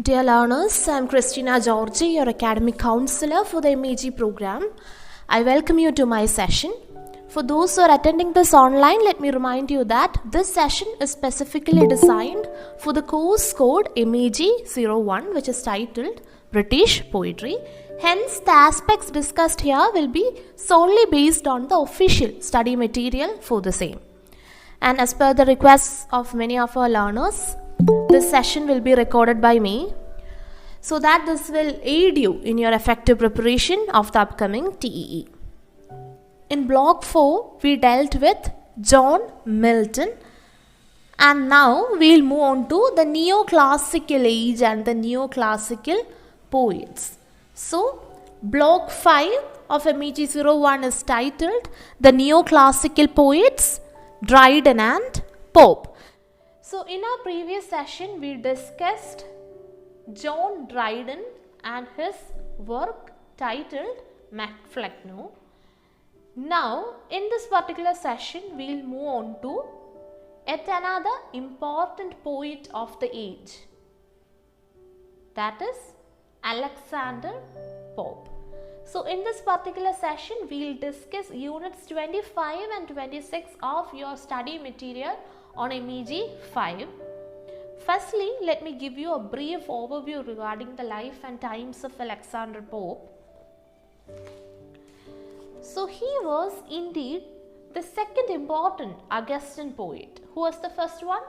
Dear learners, I am Christina Georgy, your academic counselor for the MEG program. I welcome you to my session. For those who are attending this online, let me remind you that this session is specifically designed for the course code MEG-01, which is titled British Poetry. Hence, the aspects discussed here will be solely based on the official study material for the same. And as per the requests of many of our learners, this session will be recorded by me so that this will aid you in your effective preparation of the upcoming TEE. In block 4, we dealt with John Milton, and now we'll move on to the neoclassical age and the neoclassical poets. So, block 5 of MEG-01 is titled The Neoclassical Poets, Dryden and Pope. So, in our previous session, we discussed John Dryden and his work titled MEG-01. Now, in this particular session, we will move on to yet another important poet of the age, that is Alexander Pope. So, in this particular session, we will discuss units 25 and 26 of your study material on MEG 5. Firstly, let me give you a brief overview regarding the life and times of Alexander Pope. So, he was indeed the second important Augustan poet. Who was the first one?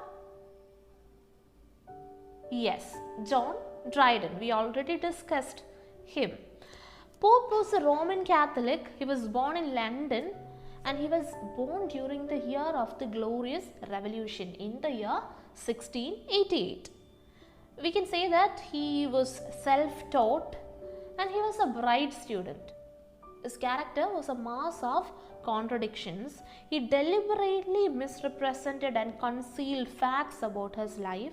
Yes, John Dryden. We already discussed him. Pope was a Roman Catholic. He was born in London, and he was born during the year of the Glorious Revolution in the year 1688. We can say that he was self-taught and he was a bright student. His character was a mass of contradictions. He deliberately misrepresented and concealed facts about his life.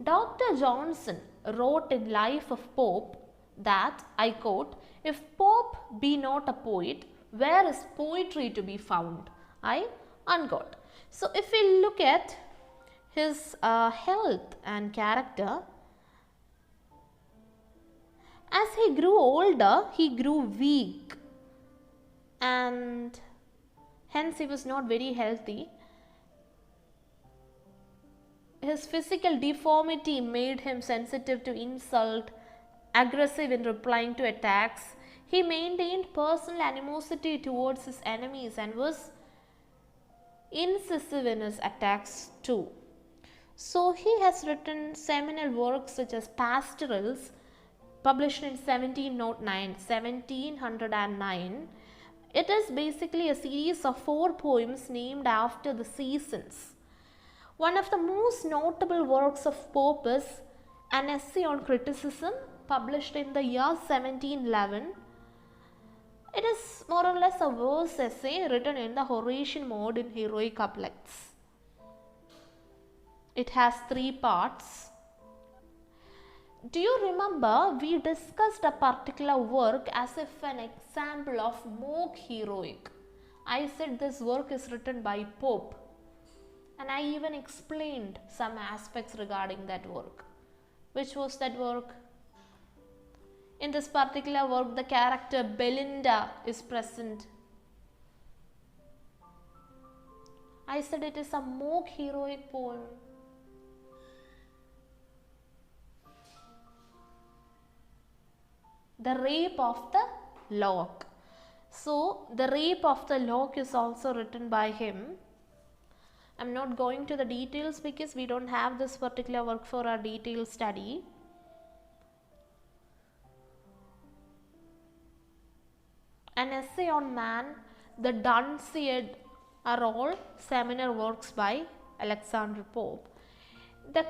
Dr. Johnson wrote in Life of Pope that, I quote, "If Pope be not a poet, where is poetry to be found?" Unquote. So, if we look at his health and character, as he grew older, he grew weak and hence he was not very healthy. His physical deformity made him sensitive to insult, aggressive in replying to attacks. He maintained personal animosity towards his enemies and was incisive in his attacks too. So, he has written seminal works such as Pastorals, published in 1709. It is basically a series of 4 poems named after the seasons. One of the most notable works of Pope is an essay on criticism, published in the year 1711. It is more or less a verse essay written in the Horatian mode in heroic couplets. It has 3 parts. Do you remember we discussed a particular work as if an example of mock heroic? I said this work is written by Pope, and I even explained some aspects regarding that work. Which was that work? In this particular work, the character Belinda is present. I said it is a mock heroic poem. The Rape of the Lock. So, the Rape of the Lock is also written by him. I am not going to the details because we don't have this particular work for our detailed study. An Essay on Man, the Dunciad are all seminal works by Alexander Pope. The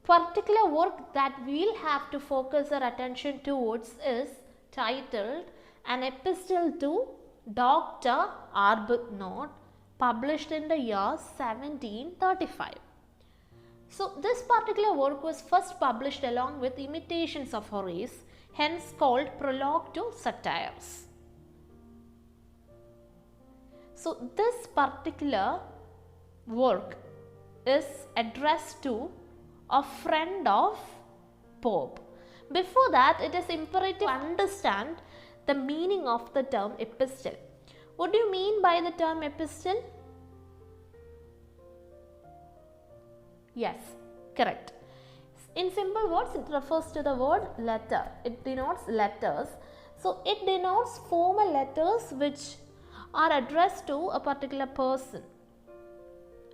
particular work that we'll have to focus our attention towards is titled An Epistle to Dr.Arbuthnot, published in the year 1735. So, this particular work was first published along with Imitations of Horace, hence called Prologue to Satires. So, this particular work is addressed to a friend of Pope. Before that, it is imperative to understand the meaning of the term epistle. What do you mean by the term epistle? Yes, correct. In simple words, it refers to the word letter. It denotes letters. So, it denotes formal letters which are addressed to a particular person.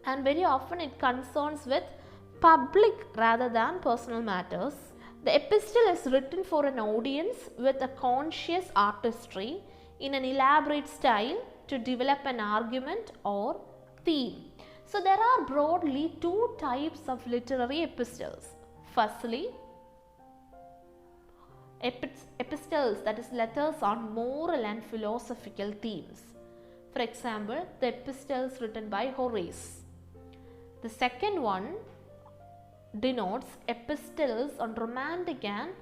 And very often it concerns with public rather than personal matters. The epistle is written for an audience with a conscious artistry in an elaborate style to develop an argument or theme. So, there are broadly two types of literary epistles. Firstly, epistles, that is letters on moral and philosophical themes. For example, the epistles written by Horace. The second one denotes epistles on romantic and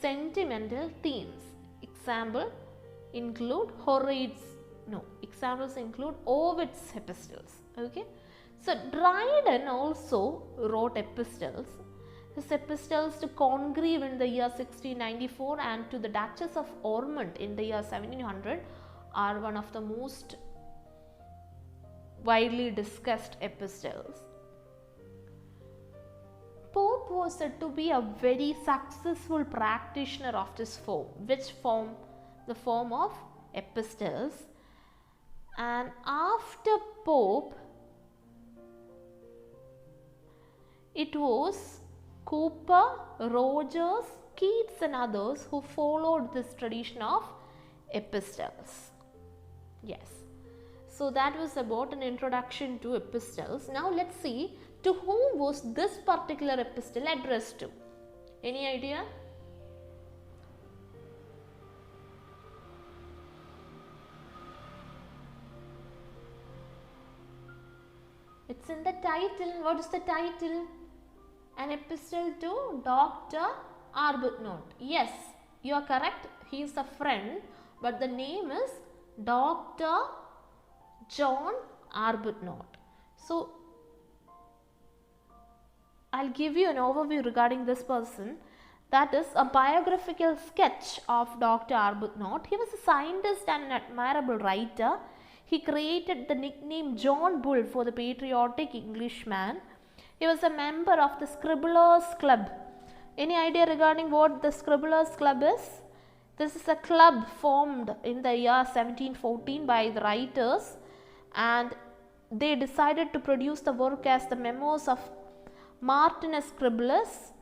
sentimental themes. Examples include Ovid's epistles. Okay, so Dryden also wrote epistles. His epistles to Congreve in the year 1694 and to the Duchess of Ormond in the year 1700 are one of the most widely discussed epistles. Pope was said to be a very successful practitioner of this form, the form of epistles. And after Pope, it was Cooper, Rogers, Keats and others who followed this tradition of epistles. Yes. So that was about an introduction to epistles. Now let's see to whom was this particular epistle addressed to. Any idea? It's in the title. What is the title? An epistle to Dr.Arbuthnot. Yes, you are correct. He is a friend, but the name is Dr. John Arbuthnot. So, I'll give you an overview regarding this person. That is a biographical sketch of Dr. Arbuthnot. He was a scientist and an admirable writer. He created the nickname John Bull for the patriotic Englishman. He was a member of the Scribblers Club. Any idea regarding what the Scribblers Club is? This is a club formed in the year 1714 by the writers, and they decided to produce the work as the Memoirs of Martinus Scribblus,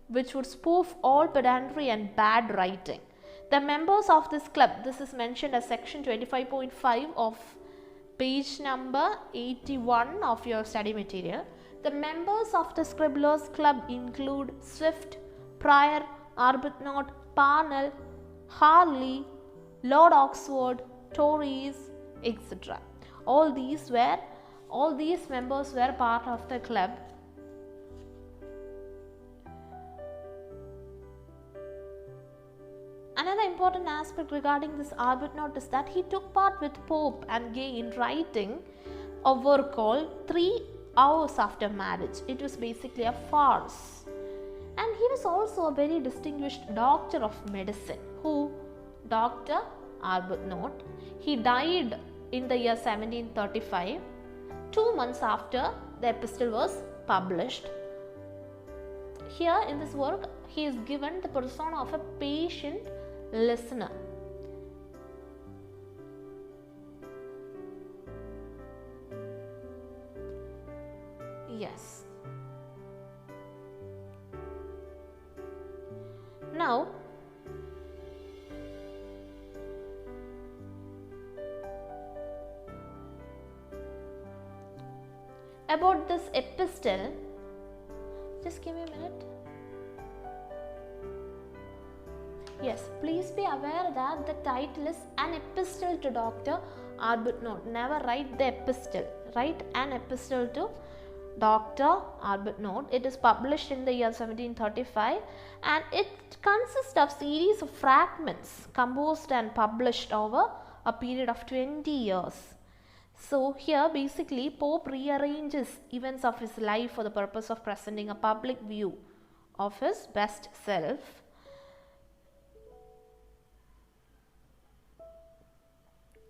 which would spoof all pedantry and bad writing. The members of this club, this is mentioned as section 25.5 of page number 81 of your study material. The members of the Scribblers Club include Swift, Prior, Arbuthnot, Parnell, Harley, Lord Oxford, Tories, etc. All these members were part of the club. Another important aspect regarding this Arbuthnot is that he took part with Pope and Gay in writing a work called 3 Hours After Marriage. It was basically a farce. And he was also a very distinguished doctor of medicine. Who? Dr. Arbuthnot. He died in the year 1735, 2 months after the epistle was published. Here in this work, he is given the persona of a patient listener. Yes. Now, about this epistle, just give me a minute. Yes, please be aware that the title is An Epistle to Dr. Arbuthnot. Never write the epistle. Write An Epistle to Dr. Arbuthnot. It is published in the year 1735 and it consists of series of fragments composed and published over a period of 20 years. So here basically Pope rearranges events of his life for the purpose of presenting a public view of his best self.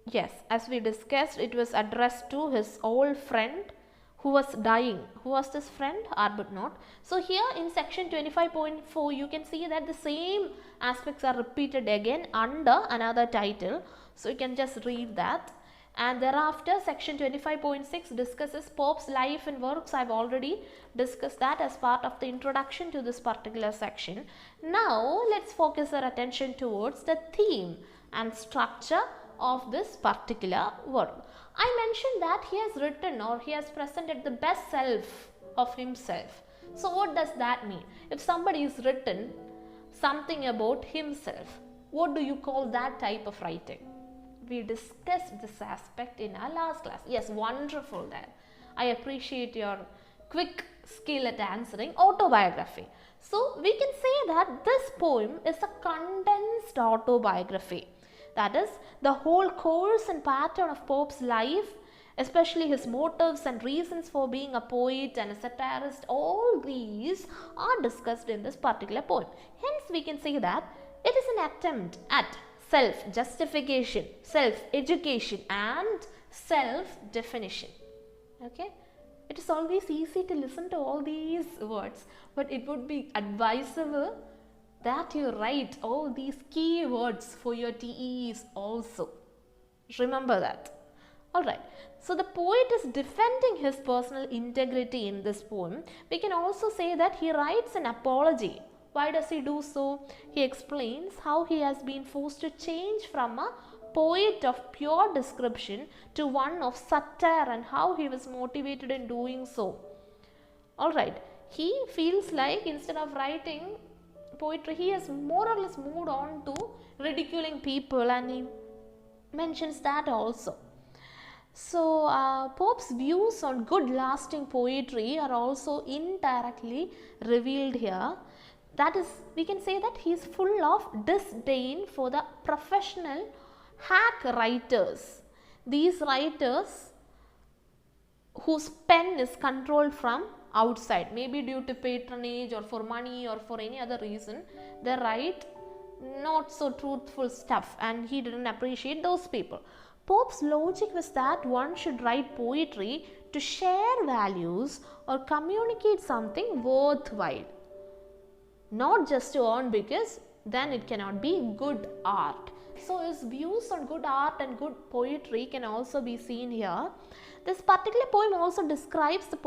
Yes, as we discussed, it was addressed to his old friend who was dying. Who was this friend? Arbuthnot. So here in section 25.4 you can see that the same aspects are repeated again under another title. So you can just read that. And thereafter section 25.6 discusses Pope's life and works. I have already discussed that as part of the introduction to this particular section. Now let's focus our attention towards the theme and structure of this particular work. I mentioned that he has written or he has presented the best self of himself. So what does that mean? If somebody has written something about himself, what do you call that type of writing? We discussed this aspect in our last class. Yes, wonderful there. I appreciate your quick skill at answering. Autobiography. So we can say that this poem is a condensed autobiography. That is, the whole course and pattern of Pope's life, especially his motives and reasons for being a poet and a satirist, all these are discussed in this particular poem. Hence, we can say that it is an attempt at self-justification, self-education and self-definition. Okay? It is always easy to listen to all these words, but it would be advisable that you write all these key words for your TEs also. Remember that. Alright, so the poet is defending his personal integrity in this poem. We can also say that he writes an apology. Why does he do so? He explains how he has been forced to change from a poet of pure description to one of satire and how he was motivated in doing so. Alright, he feels like instead of writing poetry, he has more or less moved on to ridiculing people, and he mentions that also. So Pope's views on good lasting poetry are also indirectly revealed here. That is, we can say that he is full of disdain for the professional hack writers. These writers whose pen is controlled from outside, maybe due to patronage or for money or for any other reason, they write not so truthful stuff, and he didn't appreciate those people. Pope's logic was that one should write poetry to share values or communicate something worthwhile, not just to earn, because then it cannot be good art. So his views on good art and good poetry can also be seen here. This particular poem also describes the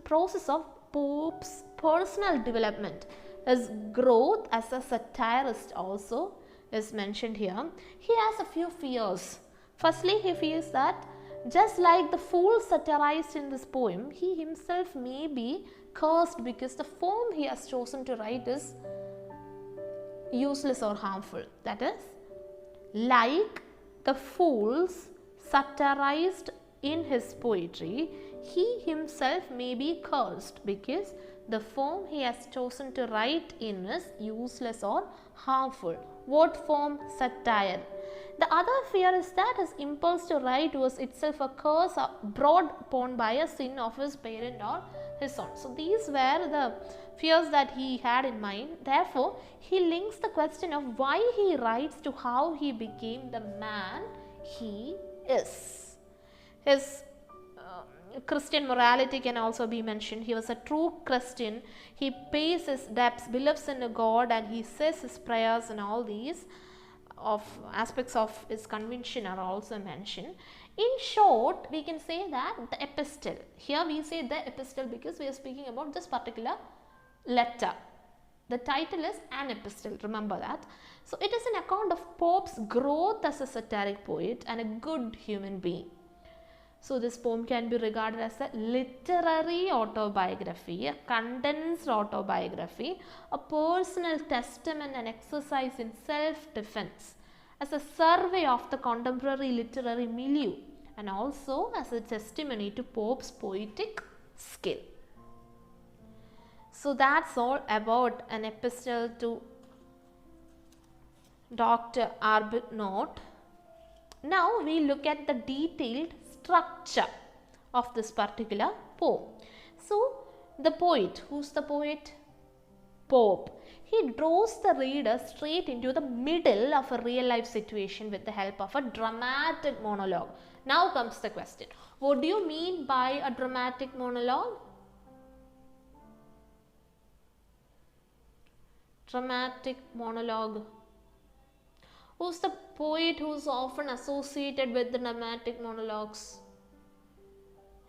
process of Pope's personal development. His growth as a satirist also is mentioned here. He has a few fears. Firstly, he feels that just like the fool satirized in this poem, he himself may be cursed because the form he has chosen to write is useless or harmful. That is, like the fools satirized in his poetry, he himself may be cursed because the form he has chosen to write in is useless or harmful. What form? Satire. The other fear is that his impulse to write was itself a curse brought upon by a sin of his parent or his son. So these were the fears that he had in mind. Therefore, he links the question of why he writes to how he became the man he is. His Christian morality can also be mentioned. He was a true Christian. He pays his debts, believes in a God, and he says his prayers, and all these aspects of his conviction are also mentioned. In short, we can say that the epistle, here we say the epistle because we are speaking about this particular letter. The title is an epistle, remember that. So it is an account of Pope's growth as a satiric poet and a good human being. So this poem can be regarded as a literary autobiography, a condensed autobiography, a personal testament and exercise in self-defense, as a survey of the contemporary literary milieu, and also as a testimony to Pope's poetic skill. So that's all about an epistle to Dr.Arbuthnot. Now we look at the detailed structure of this particular poem. So the poet, who's the poet? Pope. He draws the reader straight into the middle of a real life situation with the help of a dramatic monologue. Now comes the question. What do you mean by a dramatic monologue? Dramatic monologue. Who's the poet who's often associated with the dramatic monologues?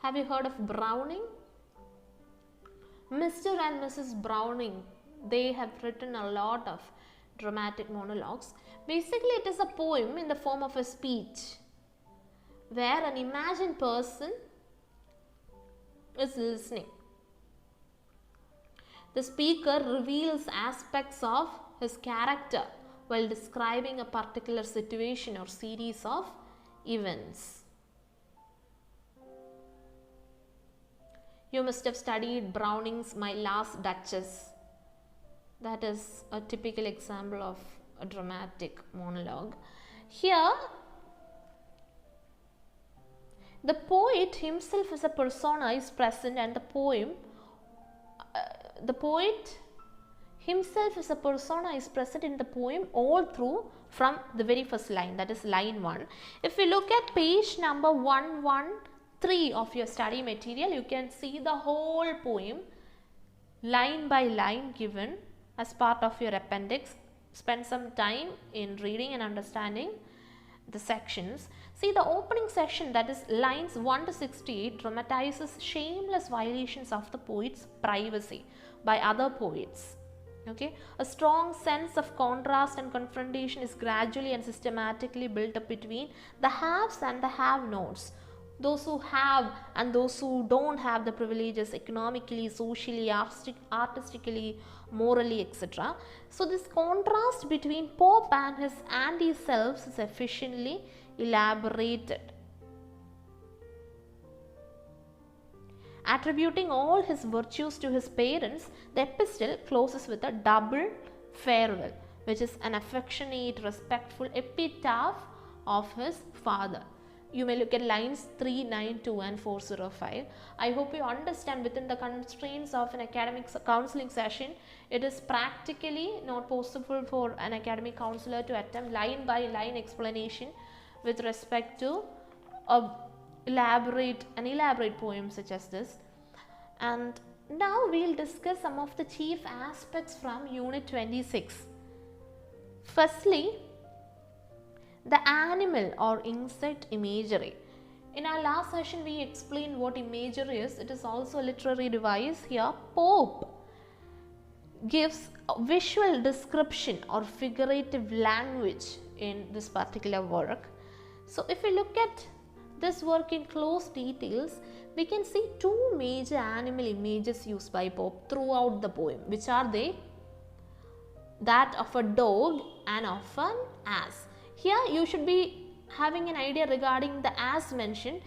Have you heard of Browning? Mr. and Mrs. Browning, they have written a lot of dramatic monologues. Basically, it is a poem in the form of a speech where an imagined person is listening. The speaker reveals aspects of his character while describing a particular situation or series of events. You must have studied Browning's My Last Duchess. That is a typical example of a dramatic monologue. Here, the poet himself as a persona is present, and the poet himself as a persona is present in the poem all through from the very first line, that is line 1. If we look at page number 113 of your study material, you can see the whole poem line by line given as part of your appendix. Spend some time in reading and understanding the sections. See, the opening section, that is lines 1 to 68, dramatizes shameless violations of the poet's privacy by other poets. Okay, a strong sense of contrast and confrontation is gradually and systematically built up between the haves and the have-nots, those who have and those who don't have the privileges economically, socially, artistically, morally, etc. So this contrast between Pope and his anti-selves is efficiently elaborated. Attributing all his virtues to his parents, the epistle closes with a double farewell, which is an affectionate, respectful epitaph of his father. You may look at lines 392 and 405. I hope you understand within the constraints of an academic counseling session, it is practically not possible for an academic counselor to attempt line by line explanation with respect to an elaborate poem such as this. And now we'll discuss some of the chief aspects from Unit 26. Firstly, the animal or insect imagery. In our last session, we explained what imagery is. It is also a literary device. Here, Pope gives a visual description or figurative language in this particular work. So, if we look at this work in close details, we can see two major animal images used by Pope throughout the poem. Which are they? That of a dog and of an ass. Here you should be having an idea regarding the ass mentioned.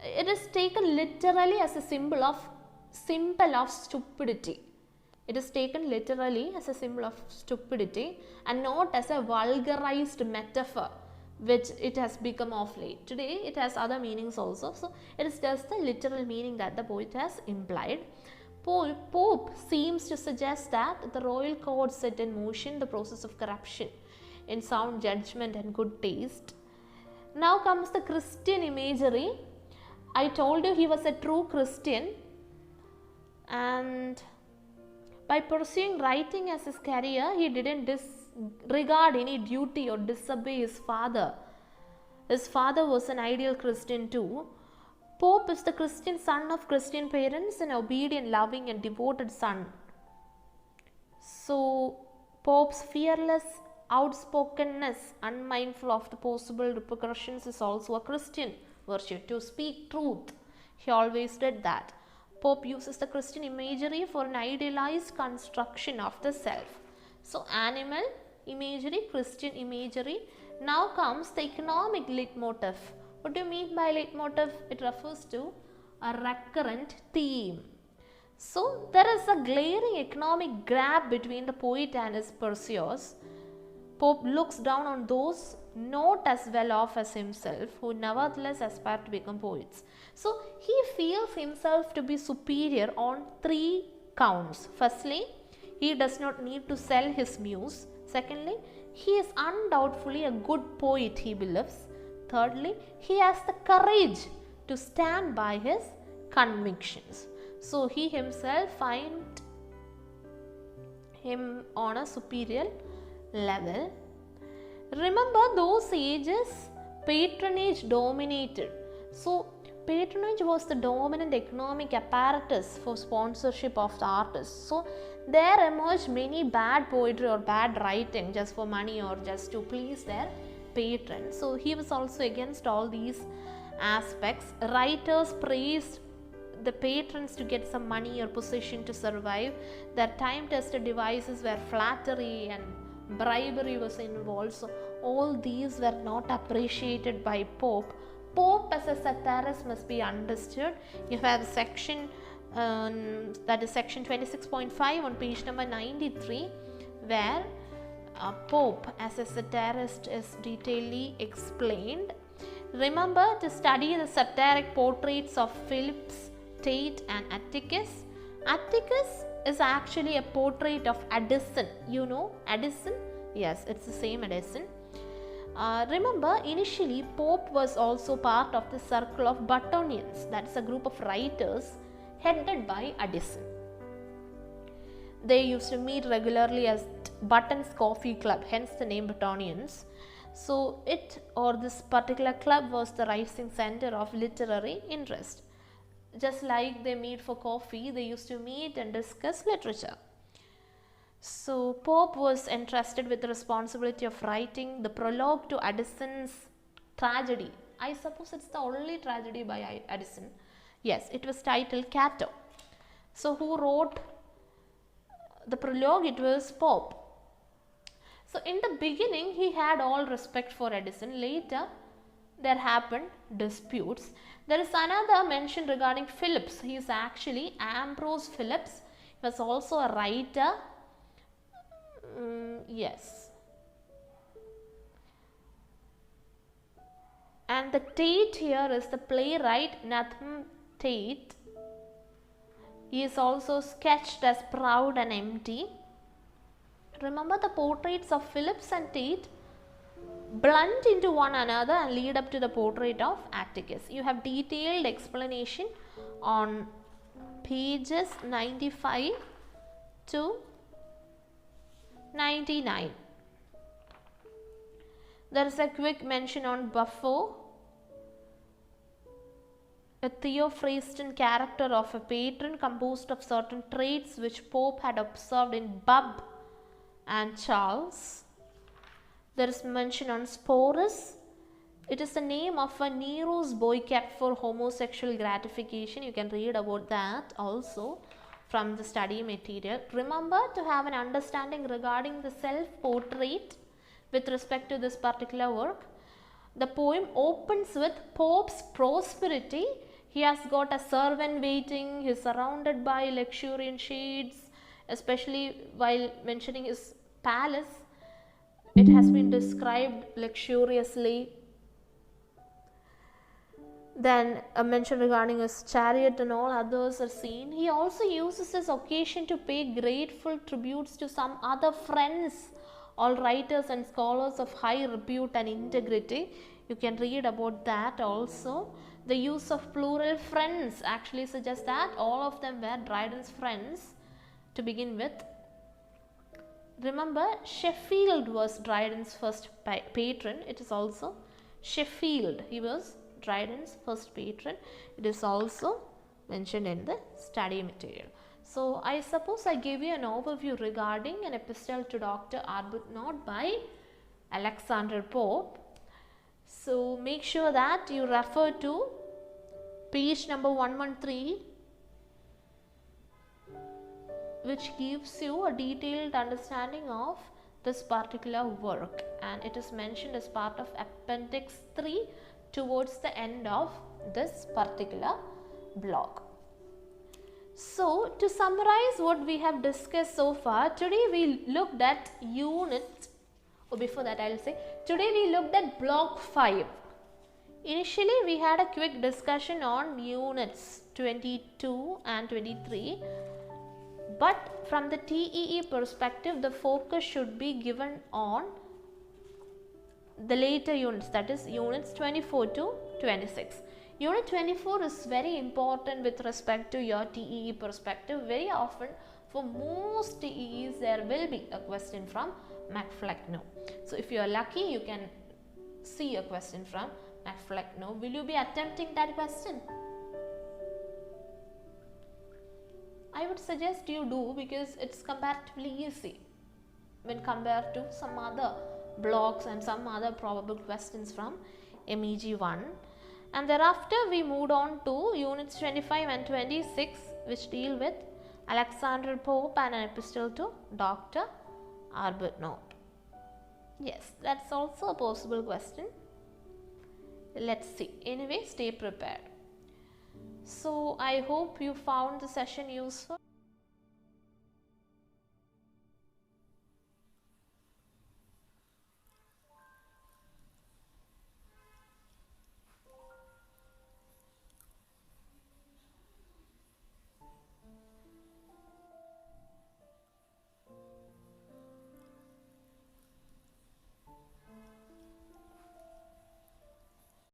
It is taken literally as a symbol of stupidity. It is taken literally as a symbol of stupidity and not as a vulgarized metaphor, which it has become of late. Today it has other meanings also. So it is just the literal meaning that the poet has implied. Pope seems to suggest that the royal court set in motion the process of corruption in sound judgment and good taste. Now comes the Christian imagery. I told you he was a true Christian, and by pursuing writing as his career, he didn't disregard any duty or disobey his father. His father was an ideal Christian too. Pope is the Christian son of Christian parents, an obedient, loving and devoted son. So Pope's fearless outspokenness, unmindful of the possible repercussions, is also a Christian virtue. To speak truth, he always did that. Pope uses the Christian imagery for an idealized construction of the self. So animal imagery, Christian imagery. Now comes the economic leitmotif. What do you mean by leitmotif? It refers to a recurrent theme. So there is a glaring economic gap between the poet and his pursuers. Pope looks down on those not as well off as himself, who nevertheless aspire to become poets. So he feels himself to be superior on 3 counts. Firstly, he does not need to sell his muse. Secondly, he is undoubtedly a good poet, he believes. Thirdly, he has the courage to stand by his convictions. So he himself finds him on a superior level. Remember, those ages patronage dominated. So patronage was the dominant economic apparatus for sponsorship of the artists. So there emerged many bad poetry or bad writing just for money or just to please their patrons. So he was also against all these aspects. Writers praised the patrons to get some money or position to survive. Their time-tested devices were flattery and bribery was involved. So all these were not appreciated by Pope. Pope as a satirist must be understood. You have section that is section 26.5 on page number 93, where Pope as a satirist is detailedly explained. Remember to study the satiric portraits of Phillips, Tate and Atticus. Atticus is actually a portrait of Addison. You know Addison? Yes, it's the same Addison. Remember, initially Pope was also part of the circle of Buttonians, that is a group of writers headed by Addison. They used to meet regularly as Button's Coffee Club, hence the name Buttonians. So this particular club was the rising center of literary interest. Just like they meet for coffee, they used to meet and discuss literature. So Pope was entrusted with the responsibility of writing the prologue to Addison's tragedy. I suppose it's the only tragedy by Addison. Yes, it was titled Cato. So who wrote the prologue? It was Pope. So in the beginning, he had all respect for Addison. Later, there happened disputes. There is another mention regarding Phillips. He is actually Ambrose Phillips. He was also a writer. Yes. And the Tate here is the playwright Nathan Tate. He is also sketched as proud and empty. Remember, the portraits of Phillips and Tate blend into one another and lead up to the portrait of Atticus. You have detailed explanation on pages 95 to 99. There is a quick mention on Buffo, a Theophrastan character of a patron composed of certain traits which Pope had observed in Bub and Charles. There is mention on Sporus. It is the name of a Nero's boy kept for homosexual gratification. You can read about that also from the study material. Remember to have an understanding regarding the self-portrait with respect to this particular work. The poem opens with Pope's prosperity. He has got a servant waiting. He is surrounded by luxuriant shades, especially while mentioning his palace. It has been described luxuriously. Then a mention regarding his chariot and all others are seen. He also uses this occasion to pay grateful tributes to some other friends, all writers and scholars of high repute and integrity. You can read about that also. The use of plural friends actually suggests that all of them were Dryden's friends to begin with. Remember, Sheffield was Dryden's first patron. It is also Sheffield. He was Dryden's first patron. It is also mentioned in the study material. So I suppose I gave you an overview regarding an epistle to Dr.Arbuthnot by Alexander Pope. So make sure that you refer to page number 113, which gives you a detailed understanding of this particular work, and it is mentioned as part of appendix 3 towards the end of this particular blog. So to summarize what we have discussed so far, today we looked at unit Or before that I will say, today we looked at block 5. Initially we had a quick discussion on units 22 and 23, but from the TEE perspective the focus should be given on the later units, that is units 24 to 26. Unit 24 is very important with respect to your TEE perspective. Very often for most TEEs there will be a question from MEG-01. So if you are lucky, you can see a question from MEG-01. Will you be attempting that question? I would suggest you do, because it's comparatively easy when compared to some other blocks and some other probable questions from MEG-01. And thereafter we moved on to units 25 and 26, which deal with Alexander Pope and an epistle to Dr.Arbuthnot. Yes, that's also a possible question. Let's see. Anyway, stay prepared. So I hope you found the session useful.